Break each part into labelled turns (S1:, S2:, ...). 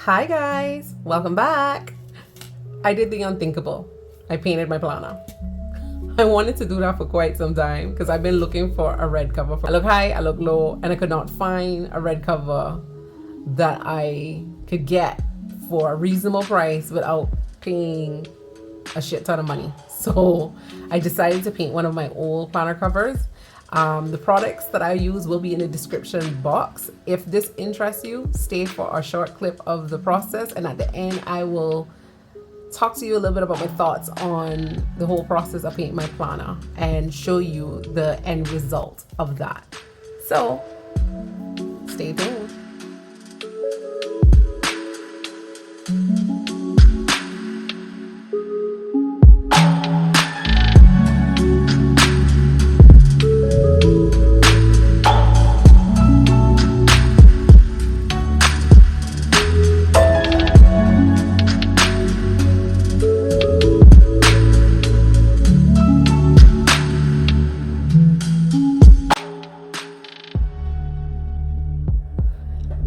S1: Hi guys, welcome back. I did the unthinkable. I painted my planner. I wanted to do that for quite some time because I've been looking for a red cover. I look high, I look low, and I could not find a red cover that I could get for a reasonable price without paying a shit ton of money. So I decided to paint one of my old planner covers. The products that I use will be in the description box. If this interests you, stay for a short clip of the process, and at the end I will talk to you a little bit about my thoughts on the whole process of painting my planner and show you the end result of that. So stay tuned.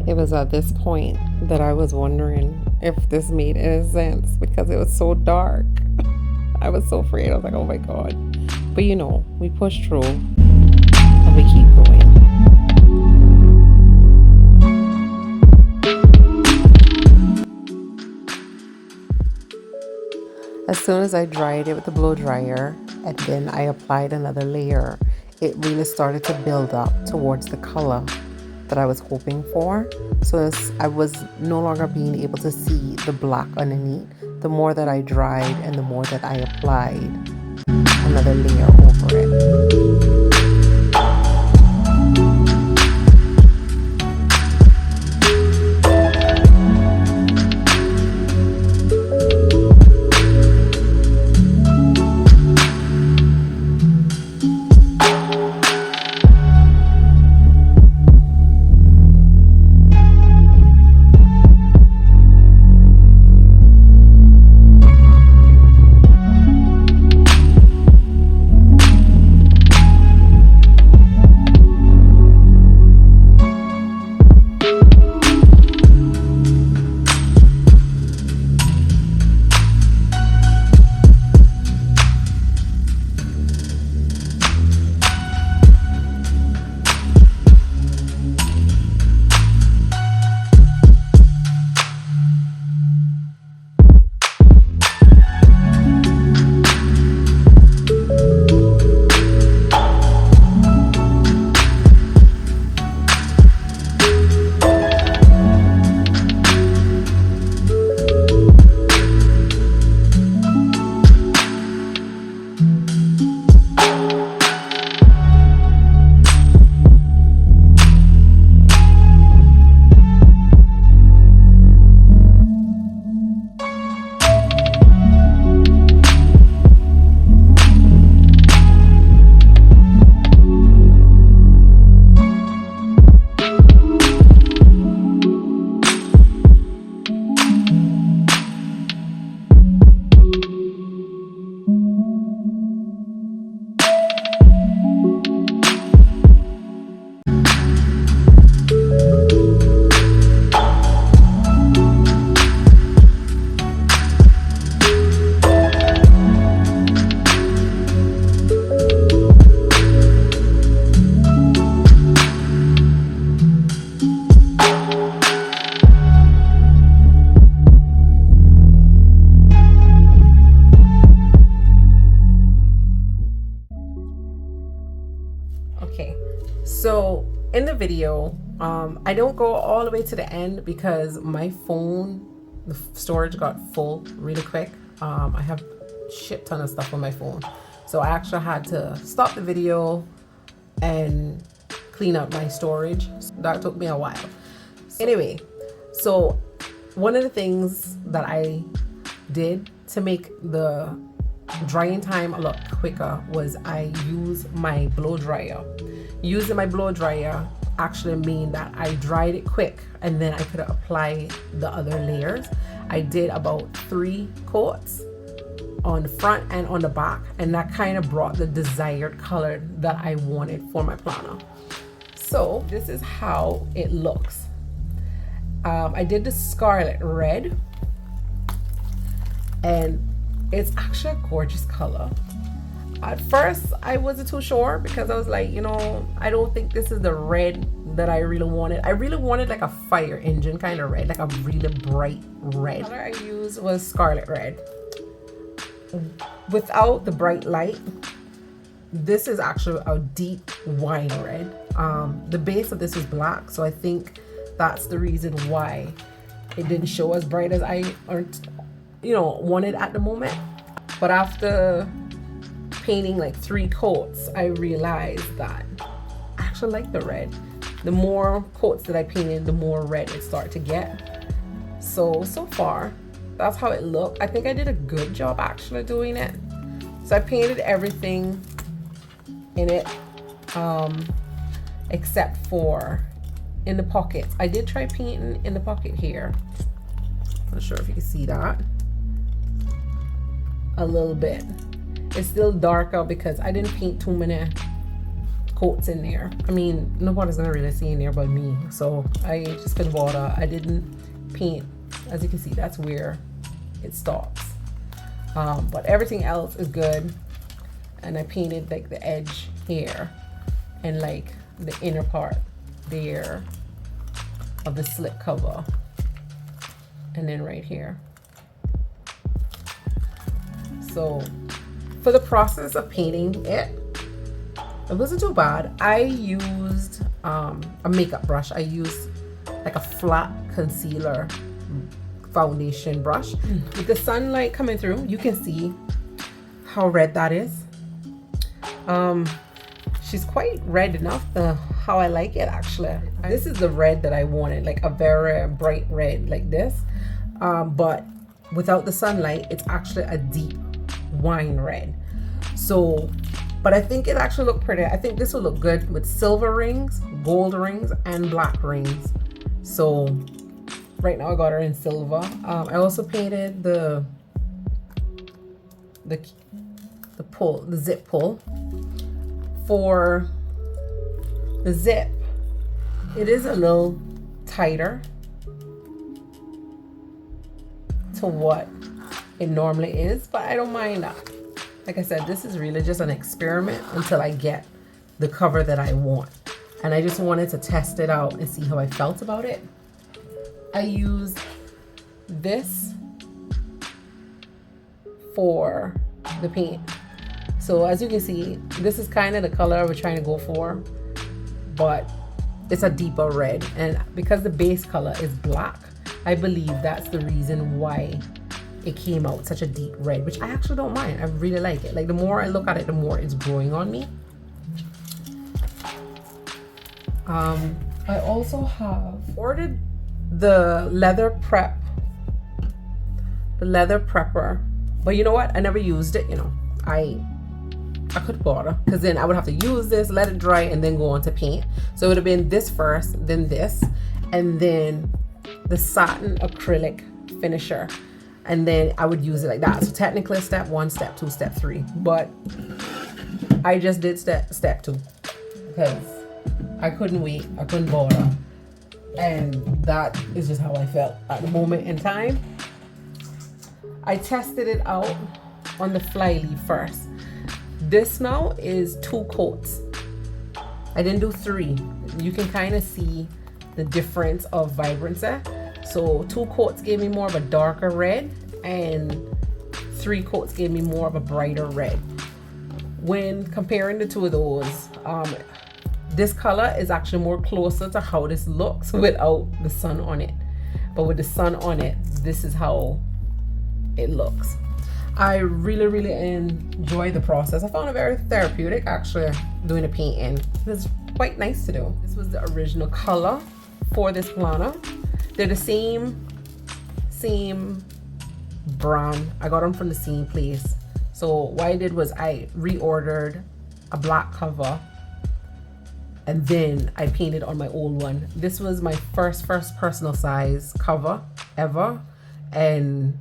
S1: It was at this point that I was wondering if this made any sense because it was so dark. I was so afraid. I was like, oh my God. But you know, we push through and we keep going. As soon as I dried it with the blow dryer and then I applied another layer, it really started to build up towards the color that I was hoping for. So as I was no longer being able to see the black underneath, the more that I dried and the more that I applied another layer over it. Okay, so in the video, I don't go all the way to the end because my phone, the storage got full really quick. I have a shit ton of stuff on my phone. So I actually had to stop the video and clean up my storage. That took me a while. Anyway, so one of the things that I did to make the drying time a lot quicker was I use my blow dryer. Using my blow dryer actually mean that I dried it quick and then I could apply the other layers. I did about 3 coats on the front and on the back, and that kind of brought the desired color that I wanted for my planner. So this is how it looks. I did the ScarletRed, and it's actually a gorgeous color. At first I wasn't too sure because I was like, you know, I don't think this is the red that I really wanted. I really wanted like a fire engine kind of red, like a really bright red. The color I used was ScarletRed. Without the bright light, this is actually a deep wine red. The base of this is black, so I think that's the reason why it didn't show as bright as I wanted at the moment. But after painting like 3 coats, I realized that I actually like the red. The more coats that I painted, the more red it started to get. So far, that's how it looked. I think I did a good job actually doing it. So I painted everything in it, except for in the pockets. I did try painting in the pocket here. Not sure if you can see that. A little bit. It's still darker because I didn't paint too many coats in there. I mean, nobody's gonna really see in there but me, so I just couldn't bother. I didn't paint. As you can see, that's where it stops. But everything else is good, and I painted like the edge here and like the inner part there of the slip cover, and then right here. So for the process of painting it wasn't too bad. I used a makeup brush. I used like a flat concealer foundation brush. With the sunlight coming through, you can see how red that is. She's quite red enough how I like it actually. This is the red that I wanted, like a very bright red like this, but without the sunlight it's actually a deep wine red. So, but I think it actually looked pretty. I think this will look good with silver rings, gold rings, and black rings. So right now I got her in silver. I also painted the zip pull. For the zip, it is a little tighter to what it normally is, but I don't mind that. Like I said, this is really just an experiment until I get the cover that I want, and I just wanted to test it out and see how I felt about it. I used this for the paint. So as you can see, this is kind of the color I was trying to go for, but it's a deeper red, and because the base color is black, I believe that's the reason why it came out such a deep red, which I actually don't mind. I really like it. Like, the more I look at it, the more it's growing on me. I also have ordered the leather prepper, but you know what, I never used it. You know, I could bother, because then I would have to use this, let it dry, and then go on to paint. So it would have been this first, then this, and then the satin acrylic finisher, and then I would use it like that. So technically step 1, step 2, step 3, but I just did step 2 because I couldn't wait, I couldn't bother, and that is just how I felt at the moment in time. I tested it out on the fly leaf first. This now is 2 coats. I didn't do 3. You can kind of see the difference of vibrancy. So 2 coats gave me more of a darker red, and 3 coats gave me more of a brighter red. When comparing the 2 of those, this color is actually more closer to how this looks without the sun on it. But with the sun on it, this is how it looks. I really enjoy the process. I found it very therapeutic actually doing the painting. It was quite nice to do. This was the original color for this planner. They're the same brand. I got them from the same place. So what I did was I reordered a black cover, and then I painted on my old one. This was my first personal size cover ever, and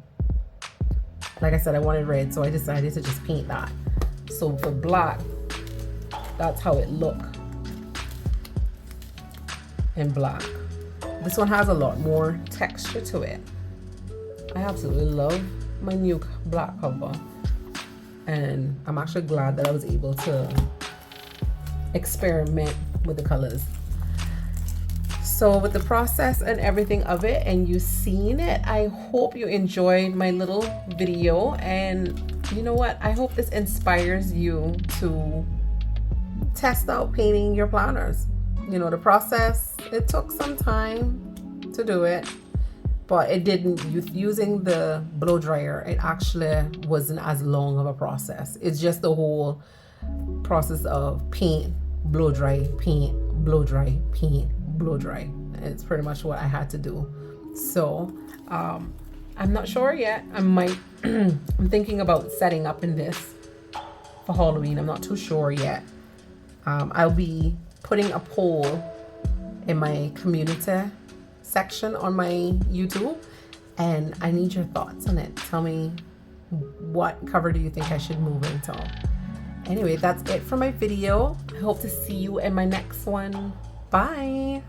S1: like I said, I wanted red, so I decided to just paint that. So for black, that's how it looked in black. This one has a lot more texture to it. I absolutely love my new black cover, and I'm actually glad that I was able to experiment with the colors. So with the process and everything of it, and you seen it, I hope you enjoyed my little video. And you know what, I hope this inspires you to test out painting your planners. You know, the process, it took some time to do it, but it didn't, using the blow dryer, it actually wasn't as long of a process. It's just the whole process of paint, blow dry, paint, blow dry, paint, blow dry. It's pretty much what I had to do. So I'm not sure yet. I might I'm thinking about setting up in this for Halloween. I'm not too sure yet. I'll be putting a poll in my community section on my YouTube, and I need your thoughts on it. Tell me, what cover do you think I should move into? Anyway, that's it for my video. I hope to see you in my next one. Bye.